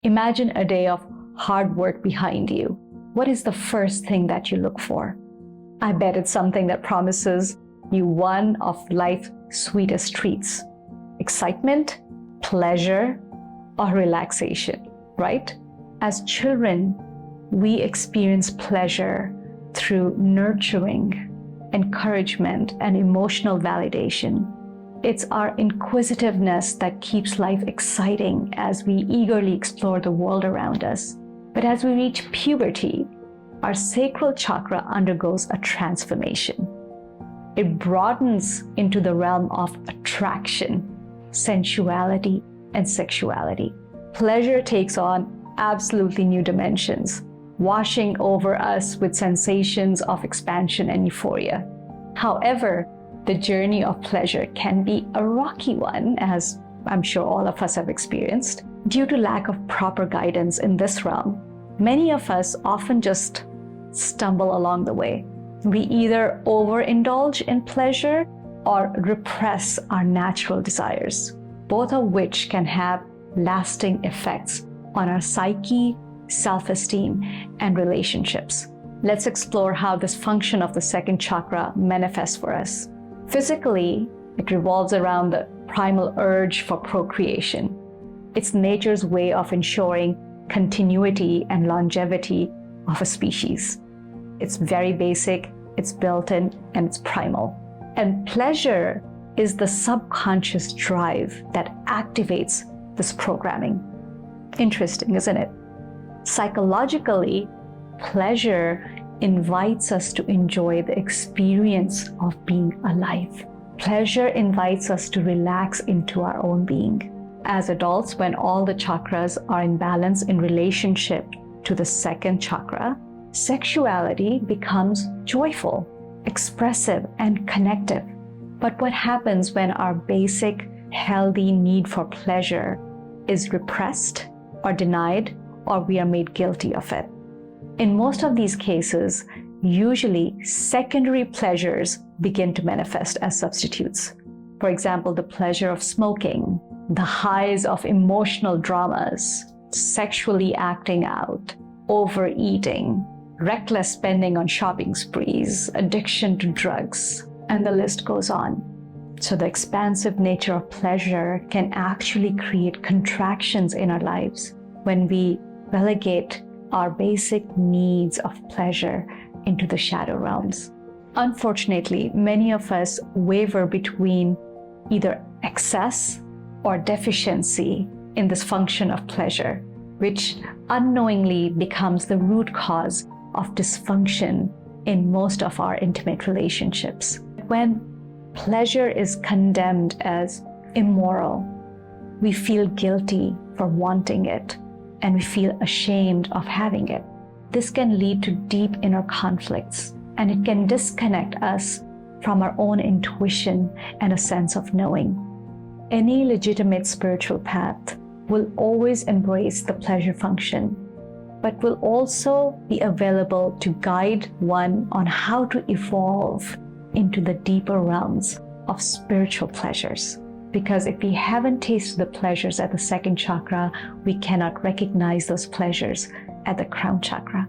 Imagine a day of hard work behind you. What is the first thing that you look for? I bet it's something that promises you one of life's sweetest treats. Excitement, pleasure, or relaxation, right? As children, we experience pleasure through nurturing, encouragement, and emotional validation. It's our inquisitiveness that keeps life exciting as we eagerly explore the world around us. But as we reach puberty, our sacral chakra undergoes a transformation. It broadens into the realm of attraction, sensuality, and sexuality. Pleasure takes on absolutely new dimensions, washing over us with sensations of expansion and euphoria. However, the journey of pleasure can be a rocky one, as I'm sure all of us have experienced, due to lack of proper guidance in this realm. Many of us often just stumble along the way. We either overindulge in pleasure or repress our natural desires, both of which can have lasting effects on our psyche, self-esteem, and relationships. Let's explore how this function of the second chakra manifests for us. Physically, it revolves around the primal urge for procreation. It's nature's way of ensuring continuity and longevity of a species. It's very basic, it's built in, and it's primal. And pleasure is the subconscious drive that activates this programming. Interesting, isn't it? Psychologically, pleasure invites us to enjoy the experience of being alive. Pleasure invites us to relax into our own being. As adults, when all the chakras are in balance in relationship to the second chakra, sexuality becomes joyful, expressive, and connective. But what happens when our basic, healthy need for pleasure is repressed or denied, or we are made guilty of it? In most of these cases, usually secondary pleasures begin to manifest as substitutes. For example, the pleasure of smoking, the highs of emotional dramas, sexually acting out, overeating, reckless spending on shopping sprees, addiction to drugs, and the list goes on. So the expansive nature of pleasure can actually create contractions in our lives when we relegate our basic needs of pleasure into the shadow realms. Unfortunately, many of us waver between either excess or deficiency in this function of pleasure, which unknowingly becomes the root cause of dysfunction in most of our intimate relationships. When pleasure is condemned as immoral, we feel guilty for wanting it, and we feel ashamed of having it. This can lead to deep inner conflicts, and it can disconnect us from our own intuition and a sense of knowing. Any legitimate spiritual path will always embrace the pleasure function, but will also be available to guide one on how to evolve into the deeper realms of spiritual pleasures. Because if we haven't tasted the pleasures at the second chakra, we cannot recognize those pleasures at the crown chakra.